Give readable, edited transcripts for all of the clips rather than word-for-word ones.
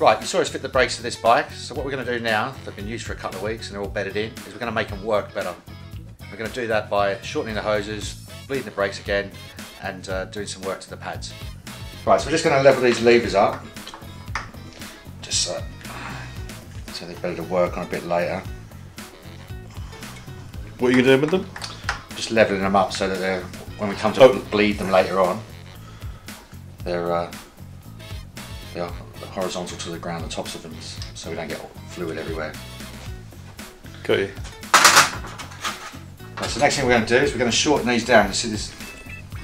Right, you saw us fit the brakes to this bike, so what we're going to do now, they've been used for a couple of weeks and they're all bedded in, is we're going to make them work better. We're going to do that by shortening the hoses, bleeding the brakes again, and doing some work to the pads. Right, so we're just going to level these levers up, just so they're better to work on a bit later. What are you doing with them? Just leveling them up so that they're, when we come to bleed them later on, they're horizontal to the ground, the tops of them, so we don't get fluid everywhere. Got you. Right, so the next thing we're going to do is we're going to shorten these down. You see this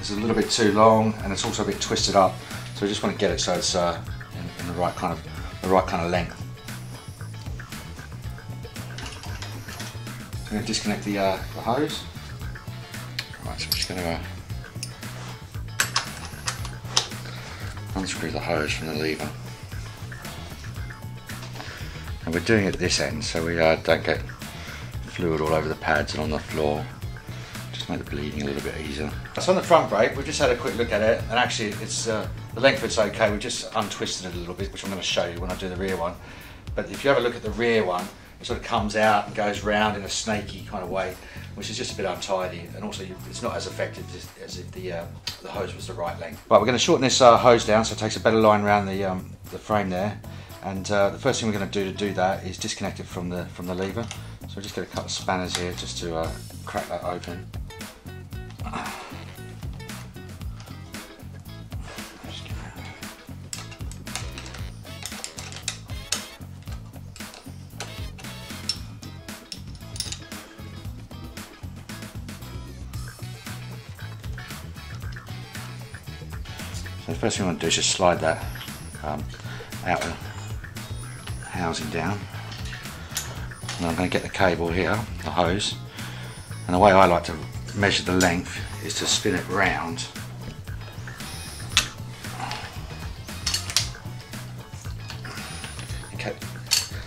is a little bit too long and it's also a bit twisted up, so we just want to get it so it's in the right kind of length. So I'm going to disconnect the hose. Right, so I'm just going to unscrew the hose from the lever. And we're doing it at this end so we don't get fluid all over the pads and on the floor. Just make the bleeding a little bit easier. So on the front brake, we've just had a quick look at it, and actually it's the length of it's okay. We've just untwisted it a little bit, which I'm going to show you when I do the rear one. But if you have a look at the rear one, it sort of comes out and goes round in a snaky kind of way, which is just a bit untidy, and also it's not as effective as if the hose was the right length. Right, we're going to shorten this hose down so it takes a better line around the frame there, and the first thing we're going to do that is disconnect it from the lever. So we'll just get a couple of spanners here just to crack that open. So the first thing I want to do is just slide that outer housing down. And I'm going to get the cable here, the hose, and the way I like to measure the length is to spin it round. Okay.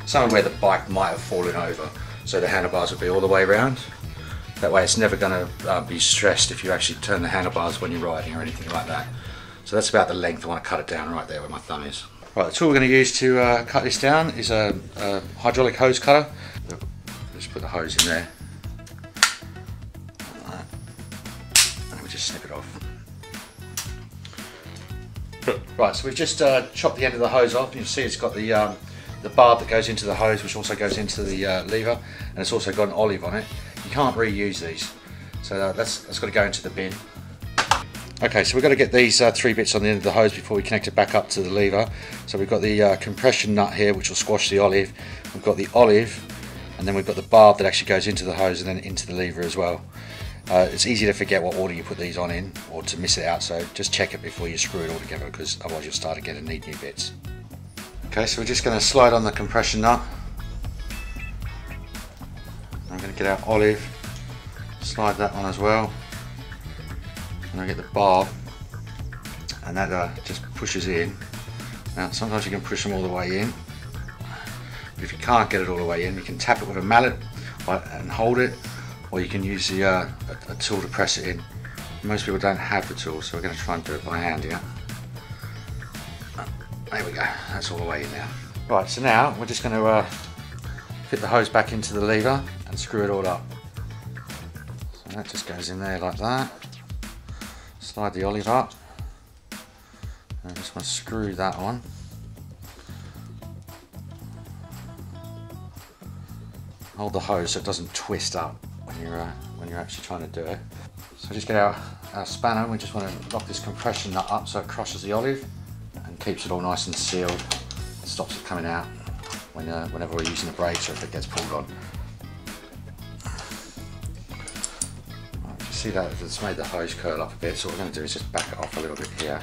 Somewhere where the bike might have fallen over, so the handlebars would be all the way around. That way it's never going to be stressed if you actually turn the handlebars when you're riding or anything like that. So that's about the length. I want to cut it down right there where my thumb is. Right, the tool we're going to use to cut this down is a hydraulic hose cutter. Just put the hose in there. Like that. And we just snip it off. Right, so we've just chopped the end of the hose off. You can see it's got the barb that goes into the hose, which also goes into the lever, and it's also got an olive on it. You can't reuse these, so that's got to go into the bin. Okay, so we've got to get these 3 bits on the end of the hose before we connect it back up to the lever. So we've got the compression nut here, which will squash the olive. We've got the olive, and then we've got the barb that actually goes into the hose and then into the lever as well. It's easy to forget what order you put these on in, or to miss it out, so just check it before you screw it all together, because otherwise you'll start again and need new bits. Okay, so we're just going to slide on the compression nut. I'm going to get our olive, slide that on as well. And I get the barb, and that just pushes in. Now sometimes you can push them all the way in, but if you can't get it all the way in, you can tap it with a mallet and hold it, or you can use a tool to press it in. Most people don't have the tool, so we're going to try and do it by hand here. There we go, that's all the way in now. Right, so now we're just going to fit the hose back into the lever and screw it all up. So that just goes in there like that. Slide the olive up, and I just want to screw that on. Hold the hose so it doesn't twist up when you're actually trying to do it. So just get our spanner, and we just want to lock this compression nut up so it crushes the olive and keeps it all nice and sealed. It stops it coming out whenever we're using the brakes or if it gets pulled on. See that it's made the hose curl up a bit, so what we're going to do is just back it off a little bit here.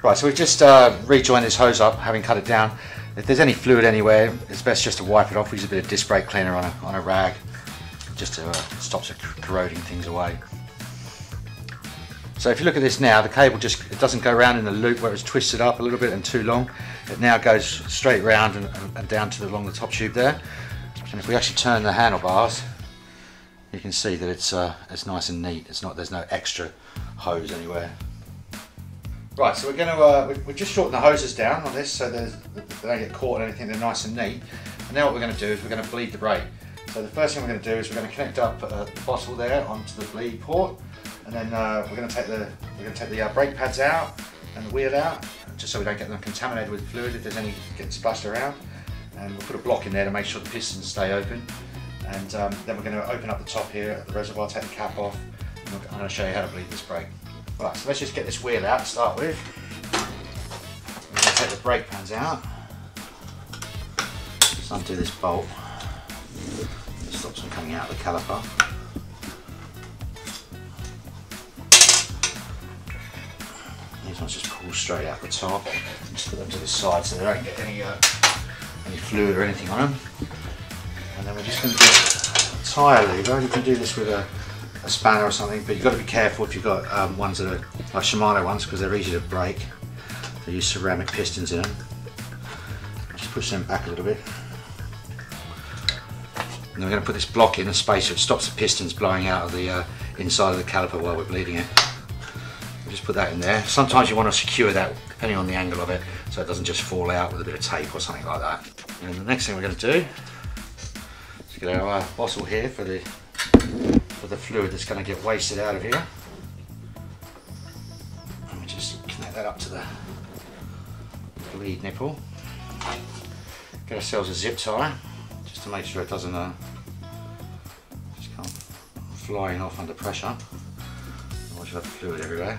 Right, so we've just rejoined this hose up, having cut it down. If there's any fluid anywhere, it's best just to wipe it off. We use a bit of disc brake cleaner on a rag, just to stops it corroding things away. So if you look at this now, the cable it doesn't go around in a loop where it's twisted up a little bit and too long. it now goes straight round and down to along the top tube there. And if we actually turn the handlebars, you can see that it's nice and neat. There's no extra hose anywhere. Right, so we're going to we just shorten the hoses down on this so they don't get caught in anything. They're nice and neat. And now what we're going to do is we're going to bleed the brake. So the first thing we're going to do is we're going to connect up the bottle there onto the bleed port, and then we're going to take the brake pads out and the wheel out, just so we don't get them contaminated with fluid if there's any getting splashed around. And we'll put a block in there to make sure the pistons stay open. And then we're going to open up the top here at the reservoir, take the cap off, and I'm going to show you how to bleed this brake. Right, so let's just get this wheel out to start with. We're going to take the brake pads out. Just undo this bolt. It stops them coming out of the caliper. These ones just pull straight out the top. Just put them to the side so they don't get any fluid or anything on them. And then we're just going to get a tyre lever. You can do this with a spanner or something, but you've got to be careful if you've got ones that are like Shimano ones, because they're easy to break. They use ceramic pistons in them. Just push them back a little bit. And then we're going to put this block in a space so it stops the pistons blowing out of the inside of the caliper while we're bleeding it. We'll just put that in there. Sometimes you want to secure that depending on the angle of it so it doesn't just fall out with a bit of tape or something like that. And the next thing we're going to do is get our bottle here for the fluid that's going to get wasted out of here. And we just connect that up to the bleed nipple. Get ourselves a zip tie just to make sure it doesn't just come flying off under pressure. Otherwise you'll have fluid everywhere.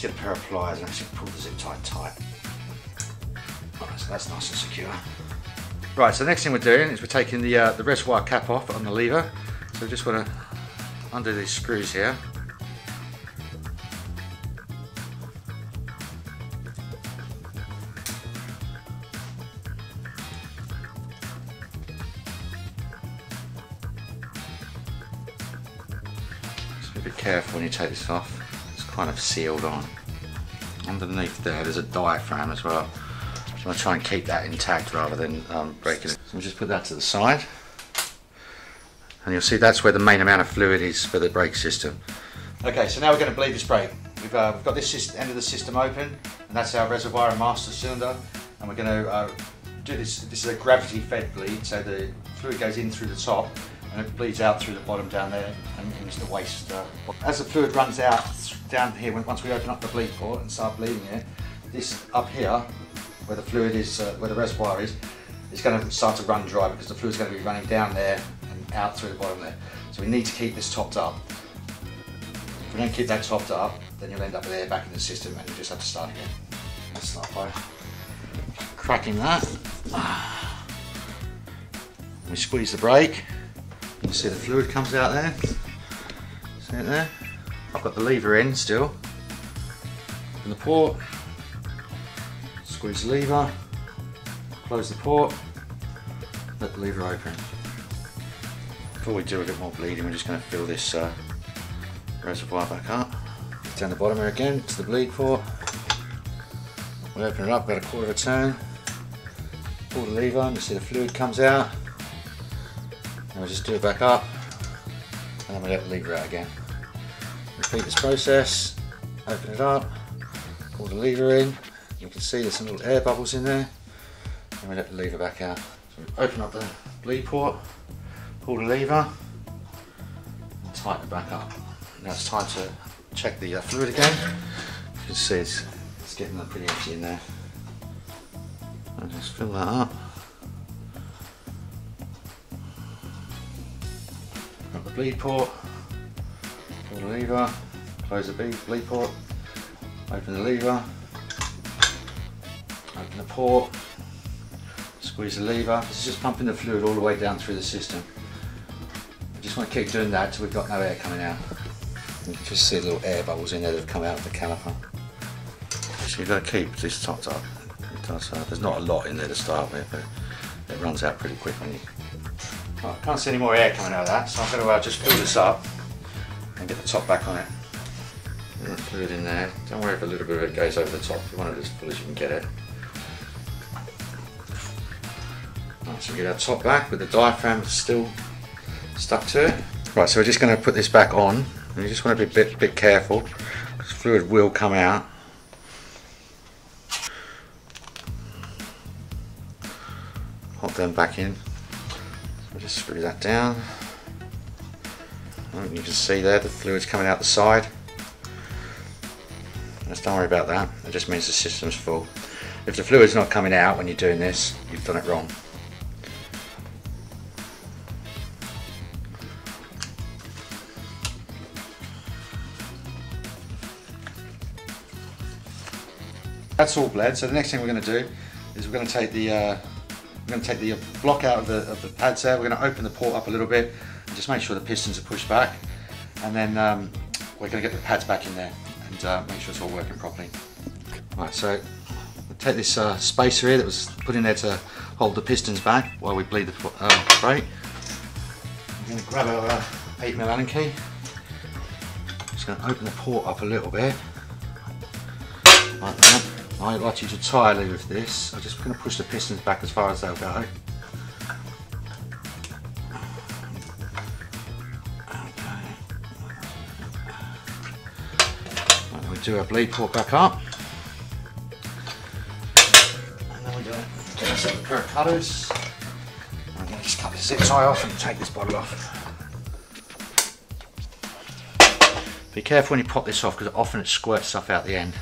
Get a pair of pliers and actually pull the zip tie tight. Right, so that's nice and secure. Right, so the next thing we're doing is we're taking the reservoir cap off on the lever. So we just want to undo these screws here. Just be a bit careful when you take this off. Kind of sealed on. Underneath there's a diaphragm as well. So I'm going to try and keep that intact rather than breaking it. So we'll just put that to the side. And you'll see that's where the main amount of fluid is for the brake system. Okay, so now we're going to bleed this brake. We've got this end of the system open, and that's our reservoir and master cylinder. And we're going to do this. This is a gravity fed bleed, so the fluid goes in through the top and it bleeds out through the bottom down there and into the waste. As the fluid runs out down here, once we open up the bleed port and start bleeding it, this up here, where the fluid is, where the reservoir is going to start to run dry because the fluid's going to be running down there and out through the bottom there. So we need to keep this topped up. If we don't keep that topped up, then you'll end up with air back in the system and you just have to start again. Let's start by cracking that. We squeeze the brake. You can see the fluid comes out there. See it there? I've got the lever in still. Open the port. Squeeze the lever. Close the port. Let the lever open. Before we do a bit more bleeding, we're just going to fill this reservoir back up. Down the bottom here again to the bleed port. We open it up about a quarter of a turn. Pull the lever and you see the fluid comes out. And we'll just do it back up, and then we let the lever out again. Repeat this process, open it up, pull the lever in, you can see there's some little air bubbles in there, and we let the lever back out. So we open up the bleed port, pull the lever, and tighten it back up. Now it's time to check the fluid again. You can see it's getting pretty empty in there. I'll just fill that up. Got the bleed port, pull the lever, close the bleed port, open the lever, open the port, squeeze the lever. This is just pumping the fluid all the way down through the system. We just want to keep doing that until we've got no air coming out. You can just see little air bubbles in there that have come out of the caliper. So you've got to keep this topped up. There's not a lot in there to start with, but It runs out pretty quick when you... Right, I can't see any more air coming out of that, so I'm going to just fill this up and get the top back on it. Put the fluid in there. Don't worry if a little bit of it goes over the top. You want it as full as you can get it. Right, so we get our top back with the diaphragm still stuck to it. Right, so we're just going to put this back on, and you just want to be a bit careful. This fluid will come out. Pop them back in. So just screw that down. And you can see there the fluid's coming out the side. Just don't worry about that. It just means the system's full. If the fluid's not coming out when you're doing this, you've done it wrong. That's all bled. So the next thing we're going to do is we're going to take the block out of the pads there. We're going to open the port up a little bit and just make sure the pistons are pushed back, and then we're going to get the pads back in there and make sure it's all working properly. Right, so we'll take this spacer here that was put in there to hold the pistons back while we bleed the brake. I'm going to grab our 8mm Allen key. Just going to open the port up a little bit like that. I'd like you to entirely with this. I'm just going to push the pistons back as far as they'll go. We do our bleed port back up, and then we do a set of pair of cutters. I'm going to just cut the zip tie off and take this bottle off. Be careful when you pop this off, because often it squirts stuff out the end.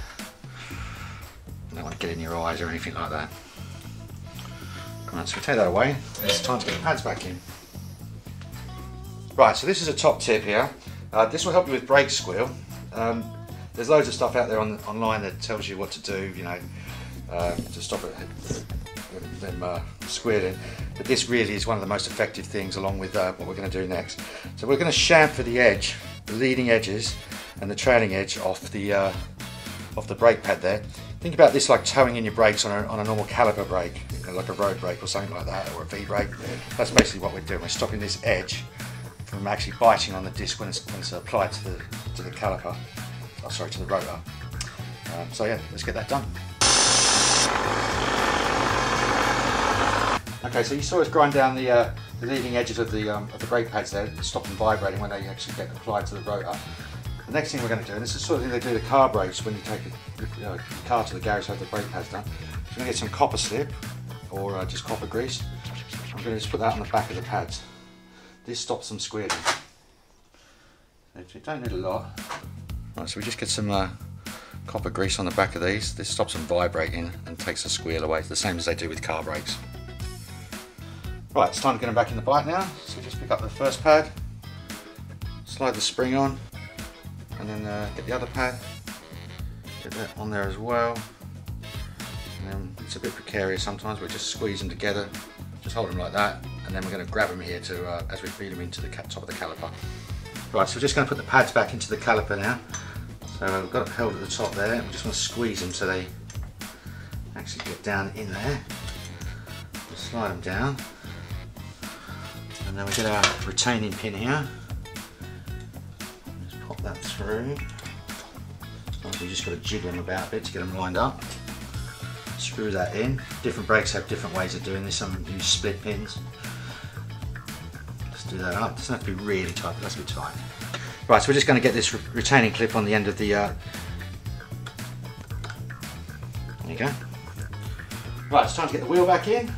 Don't want to get in your eyes or anything like that. Right, so we take that away. It's time to get the pads back in. Right, so this is a top tip here. This will help you with brake squeal. There's loads of stuff out there online that tells you what to do, you know, to stop them squealing. But this really is one of the most effective things, along with what we're going to do next. So we're going to chamfer the edge, the leading edges, and the trailing edge off the brake pad there. Think about this like towing in your brakes on a normal caliper brake, you know, like a road brake or something like that, or a V brake. That's basically what we're doing. We're stopping this edge from actually biting on the disc when it's applied to the caliper. Oh, sorry, to the rotor. So yeah, let's get that done. Okay, so you saw us grind down the leading edges of the brake pads there, stop them vibrating when they actually get applied to the rotor. The next thing we're going to do, and this is the sort of thing they do with the car brakes when you take a car to the garage to have the brake pads done. So we're going to get some copper slip, or just copper grease. I'm going to just put that on the back of the pads. This stops them squealing. So you don't need a lot. Right, so we just get some copper grease on the back of these. This stops them vibrating and takes the squeal away, the same as they do with car brakes. Right, it's time to get them back in the bike now. So just pick up the first pad, slide the spring on, and then get the other pad, get that on there as well. And then it's a bit precarious sometimes, but just squeeze them together, just hold them like that, and then we're going to grab them here to as we feed them into the top of the caliper. Right, so we're just going to put the pads back into the caliper now. So we've got it held at the top there, we just want to squeeze them so they actually get down in there. Just slide them down, and then we get our retaining pin here. Pop that through. We just got to jiggle them about a bit to get them lined up. Screw that in. Different brakes have different ways of doing this. Some use split pins. Just do that up. It doesn't have to be really tight, but that's a bit tight. Right, so we're just going to get this retaining clip on the end of the. There you go. Right, it's time to get the wheel back in.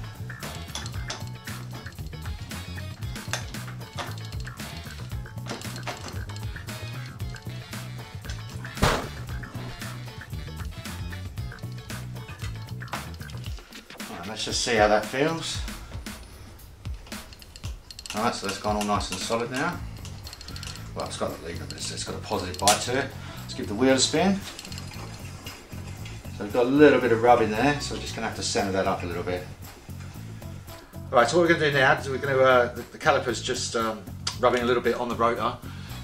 Let's just see how that feels. Alright, so that's gone all nice and solid now. Well, it's got a positive bite to it. Let's give the wheel a spin. So we've got a little bit of rub in there, so we're just going to have to centre that up a little bit. Alright, so what we're going to do now is we're going to, the caliper's just rubbing a little bit on the rotor.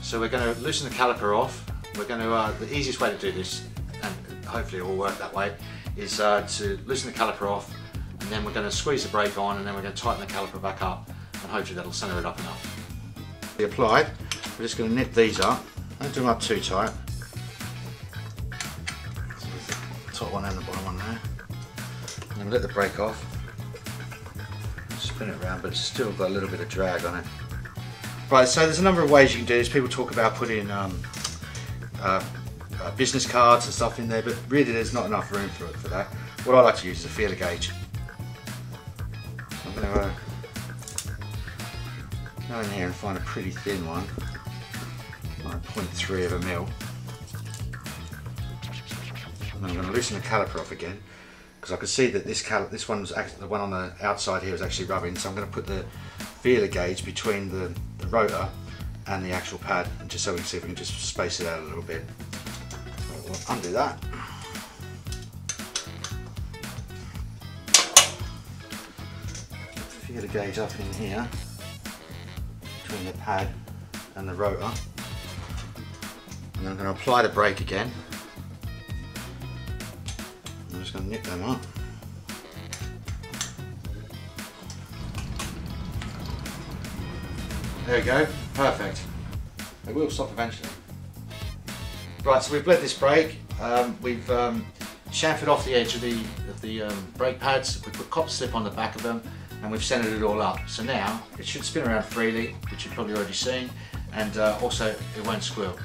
So we're going to loosen the caliper off. We're going to, the easiest way to do this, and hopefully it will work that way, is to loosen the caliper off, and and then we're going to squeeze the brake on, and then we're going to tighten the caliper back up, and hopefully that'll centre it up enough. Applied, we're just going to nip these up, don't do them up too tight. So the top one and the bottom one there, and then let the brake off, spin it around, but it's still got a little bit of drag on it. Right, so there's a number of ways you can do this. People talk about putting business cards and stuff in there, but really there's not enough room for that. What I like to use is a feeler gauge. I'm going to go in here and find a pretty thin one, like 0.3 of a mil. And then I'm going to loosen the caliper off again, because I can see that this one's the one on the outside here is actually rubbing. So I'm going to put the feeler gauge between the rotor and the actual pad, and just so we can see if we can just space it out a little bit. So we'll undo that. Feeler gauge up in here between the pad and the rotor, and then I'm going to apply the brake again. I'm just going to nip them up. There we go, perfect. It will stop eventually. Right, so we've bled this brake. We've chamfered off the edge of the brake pads. We put copper slip on the back of them, and we've centered it all up. So now it should spin around freely, which you've probably already seen, and also it won't squeal.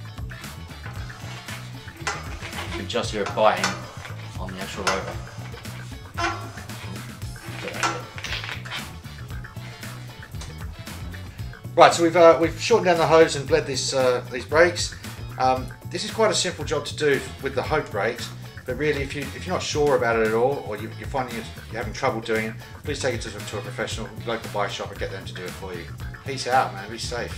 You can just hear it biting on the actual rotor. Right, so we've shortened down the hose and bled these brakes. This is quite a simple job to do with the Hope brakes, but really if you're not sure about it at all, or you're finding you're having trouble doing it, please take it to a professional, local bike shop, and get them to do it for you. Peace out, man. Be safe.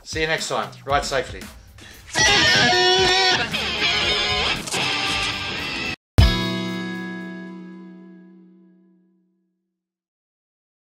See you next time. Ride safely.